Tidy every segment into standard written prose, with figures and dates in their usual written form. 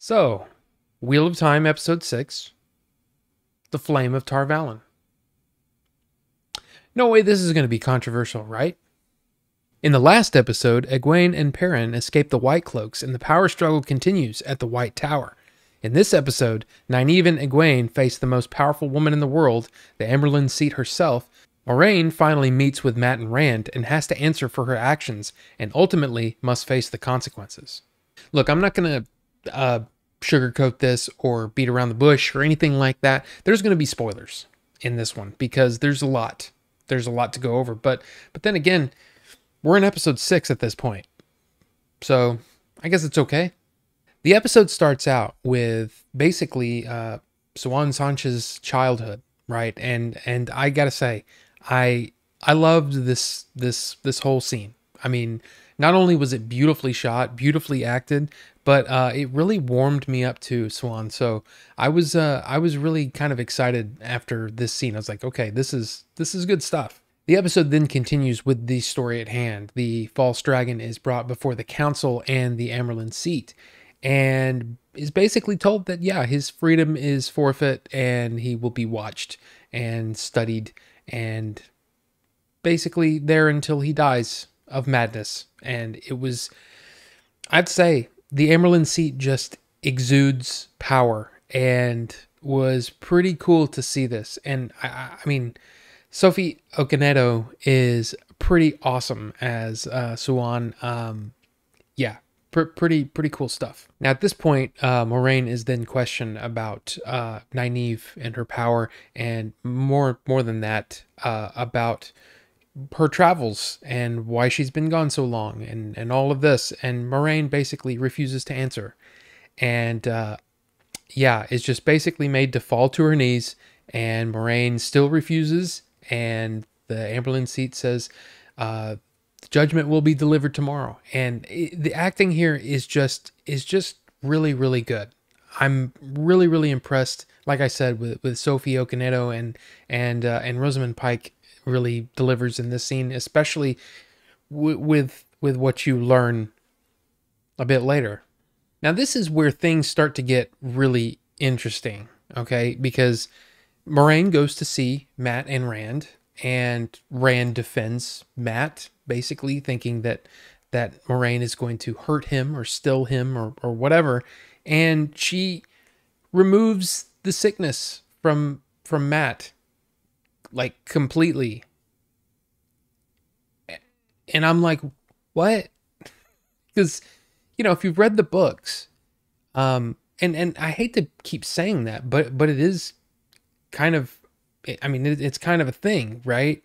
So, Wheel of Time, Episode 6, The Flame of Tar Valon. No way this is going to be controversial, right? In the last episode, Egwene and Perrin escape the Whitecloaks and the power struggle continues at the White Tower. In this episode, Nynaeve and Egwene face the most powerful woman in the world, the Amyrlin Seat herself. Moiraine finally meets with Mat and Rand and has to answer for her actions and ultimately must face the consequences. Look, I'm not going to sugarcoat this or beat around the bush or anything like that. There's going to be spoilers in this one because there's a lot to go over. But then again, we're in episode 6 at this point, so I guess it's okay. The episode starts out with basically Siuan Sanche's childhood, right? And I gotta say, I loved this whole scene. I mean, not only was it beautifully shot, beautifully acted, but it really warmed me up to Siuan. So I was really kind of excited after this scene. I was like, okay, this is good stuff. The episode then continues with the story at hand. The false dragon is brought before the council and the Amyrlin Seat, and is basically told that, yeah, his freedom is forfeit and he will be watched and studied and basically there until he dies of madness. And it was, I'd say, the Amyrlin Seat just exudes power and was pretty cool to see this. And I mean, Sophie Okonedo is pretty awesome as Siuan. Yeah, pretty cool stuff. Now at this point, Moiraine is then questioned about Nynaeve and her power, and more than that, about her travels and why she's been gone so long, and all of this. And Moiraine basically refuses to answer, and yeah, is just basically made to fall to her knees. And Moiraine still refuses. And the Amyrlin Seat says, the judgment will be delivered tomorrow. And the acting here is just really good. I'm really impressed. Like I said, with Sophie Okonedo and Rosamund Pike really delivers in this scene, especially with what you learn a bit later. Now this is where things start to get really interesting, okay? Because Moiraine goes to see Mat and Rand defends Mat, basically thinking that Moiraine is going to hurt him or still him or whatever, and she removes the sickness from Mat, like, completely. And I'm like, what? Because, you know, if you've read the books, and I hate to keep saying that, but it is kind of, I mean, it's kind of a thing, right?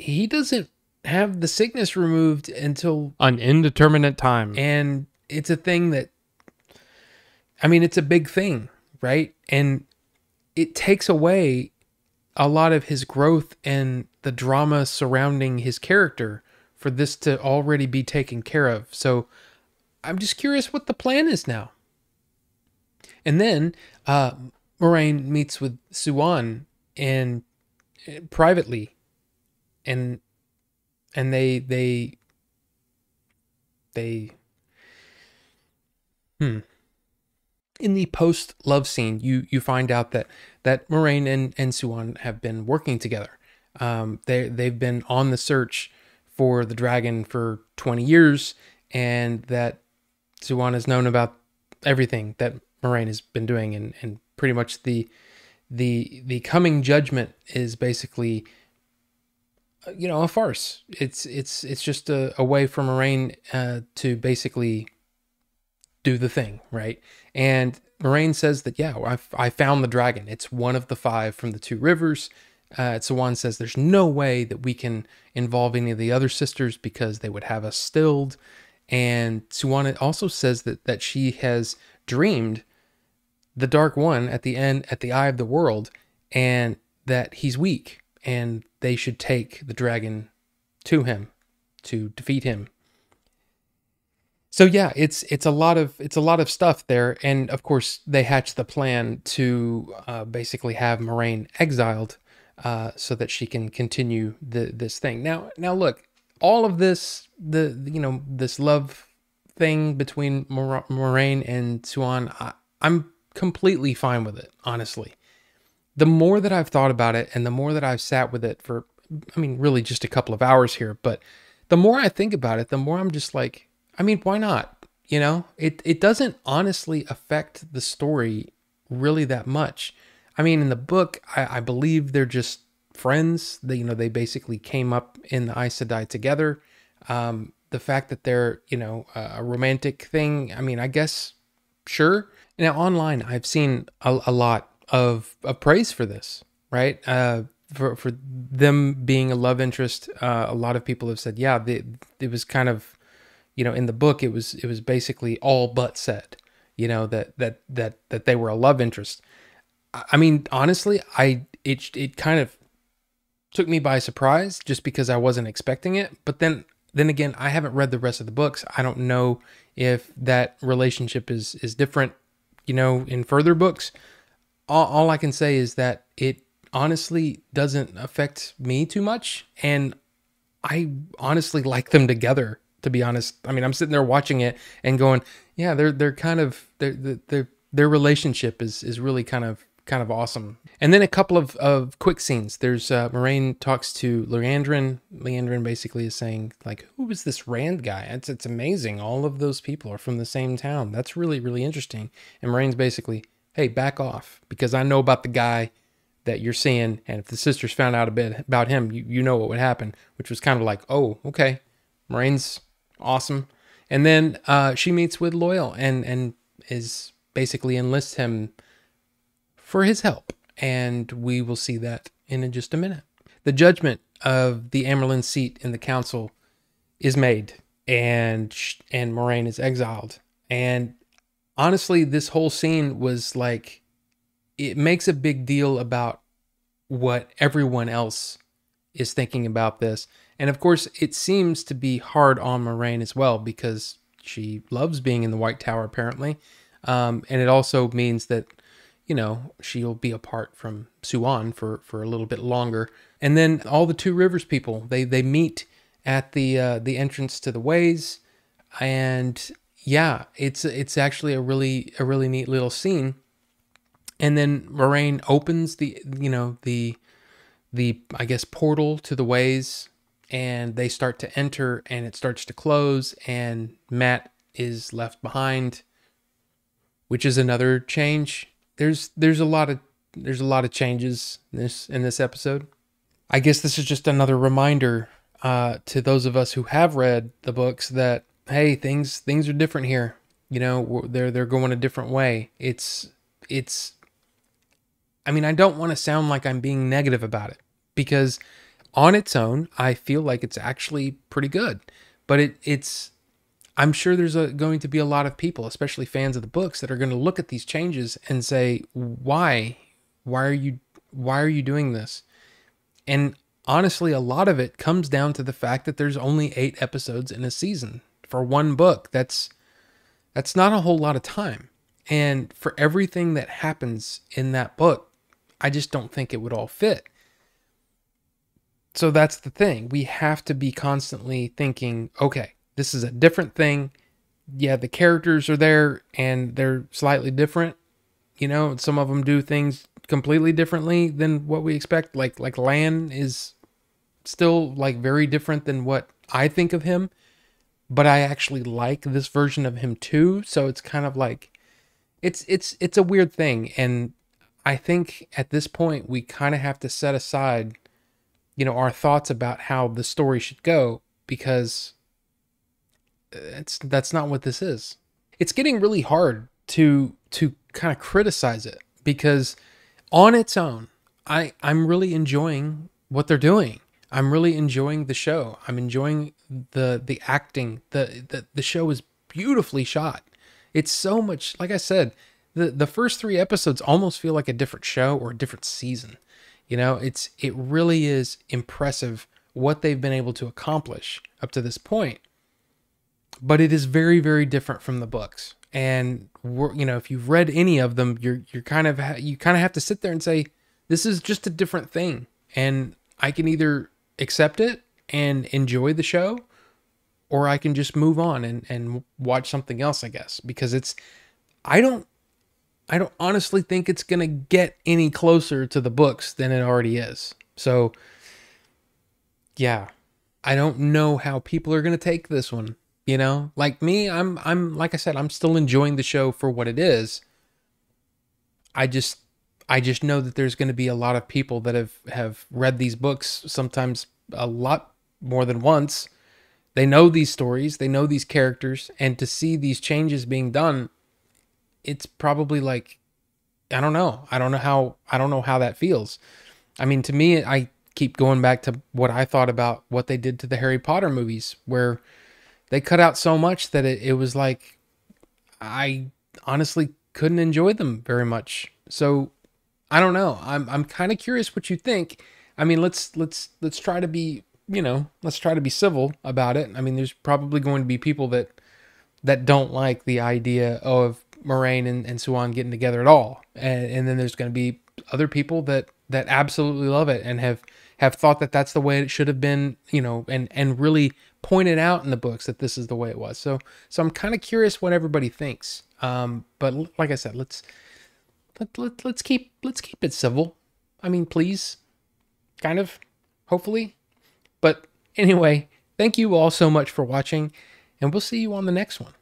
He doesn't have the sickness removed until an indeterminate time. And it's a thing that, I mean, it's a big thing, right? And it takes away a lot of his growth and the drama surrounding his character for this to already be taken care of. So I'm just curious what the plan is now. And then Moiraine meets with Siuan and privately, and they in the post love scene, you find out that Moiraine and Siuan have been working together. They've been on the search for the dragon for 20 years, and that Siuan has known about everything that Moiraine has been doing, and pretty much the coming judgment is basically, you know, a farce. It's just a way for Moiraine to basically do the thing, right? And Moiraine says that, yeah, I found the dragon. It's one of the 5 from the 2 rivers. Siuan says there's no way that we can involve any of the other sisters because they would have us stilled. And Siuan also says that she has dreamed the Dark One at the end, at the eye of the world, and that he's weak and they should take the dragon to him to defeat him. So yeah, it's a lot of stuff there, and of course they hatch the plan to basically have Moiraine exiled so that she can continue this thing. Now look, all of this, this love thing between Moiraine and Siuan, I'm completely fine with it, honestly. The more that I've thought about it and the more that I've sat with it for, I mean, really just a couple of hours here, but the more I think about it, the more I'm just like, I mean, why not? You know, it doesn't honestly affect the story really that much. I mean, in the book, I believe they're just friends. They, you know, they basically came up in the Aes Sedai together. The fact that they're, you know, a romantic thing, I mean, I guess, sure. Now, online, I've seen a lot of praise for this, right? For them being a love interest, a lot of people have said, yeah, it was kind of, you know, in the book, it was basically all but said, you know, that they were a love interest. I mean, honestly, it kind of took me by surprise just because I wasn't expecting it. But then again, I haven't read the rest of the books. I don't know if that relationship is different, you know, in further books. All I can say is that it honestly doesn't affect me too much, and I honestly like them together. To be honest, I mean, I'm sitting there watching it and going, yeah, they're kind of their relationship is really kind of awesome. And then a couple of quick scenes. There's Moiraine talks to Leandrin. Leandrin basically is saying, like, who is this Rand guy? It's amazing. All of those people are from the same town. That's really, really interesting. And Moraine's basically, hey, back off, because I know about the guy that you're seeing, and if the sisters found out a bit about him, you know what would happen, which was kind of like, oh, okay. Moraine's awesome. And then she meets with Loial and is basically enlists him for his help, and we will see that in just a minute. The judgment of the Amyrlin Seat in the council is made, and Moiraine is exiled. And honestly, this whole scene was like, it makes a big deal about what everyone else is thinking about this. And of course, it seems to be hard on Moiraine as well, because she loves being in the White Tower, apparently. And it also means that, you know, she'll be apart from Siuan for a little bit longer. And then all the Two Rivers people, they meet at the entrance to the ways. And yeah, it's actually a really neat little scene. And then Moiraine opens the I guess portal to the ways, and they start to enter, and it starts to close, and Mat is left behind, which is another change. There's a lot of changes in this episode. I guess this is just another reminder to those of us who have read the books that, hey, things are different here. You know, they're going a different way. It's I mean, I don't want to sound like I'm being negative about it, because on its own, I feel like it's actually pretty good. But I'm sure there's going to be a lot of people, especially fans of the books, that are going to look at these changes and say, why are you doing this? And honestly, a lot of it comes down to the fact that there's only 8 episodes in a season for one book. That's not a whole lot of time. And for everything that happens in that book, I just don't think it would all fit. So that's the thing. We have to be constantly thinking, okay, this is a different thing. Yeah, the characters are there and they're slightly different. You know, some of them do things completely differently than what we expect. Like Lan is still like very different than what I think of him, but I actually like this version of him too. So it's kind of like, it's a weird thing. And I think at this point we kind of have to set aside, you know, our thoughts about how the story should go, because that's not what this is. It's getting really hard to kind of criticize it, because on its own, I'm really enjoying what they're doing. I'm really enjoying the show. I'm enjoying the acting. The show is beautifully shot. It's so much, like I said, the first 3 episodes almost feel like a different show or a different season. You know, it really is impressive what they've been able to accomplish up to this point. But it is very, very different from the books. And you know, if you've read any of them, you kind of have to sit there and say, this is just a different thing. And I can either accept it and enjoy the show, or I can just move on and watch something else, I guess, because I don't honestly think it's going to get any closer to the books than it already is. So yeah, I don't know how people are going to take this one. You know, like me, I'm like I said, I'm still enjoying the show for what it is. I just know that there's going to be a lot of people that have read these books, sometimes a lot more than once. They know these stories, they know these characters, and to see these changes being done, it's probably like, I don't know. I don't know how that feels. I mean, to me, I keep going back to what I thought about what they did to the Harry Potter movies, where they cut out so much that it was like, I honestly couldn't enjoy them very much. So I don't know. I'm kind of curious what you think. I mean, let's try to be, let's try to be civil about it. I mean, there's probably going to be people that don't like the idea of Moiraine and Siuan getting together at all. And then there's going to be other people that absolutely love it and have thought that that's the way it should have been, and really pointed out in the books that this is the way it was. So I'm kind of curious what everybody thinks. But like I said, let's keep it civil. I mean, please, kind of, hopefully. But anyway, thank you all so much for watching, and we'll see you on the next one.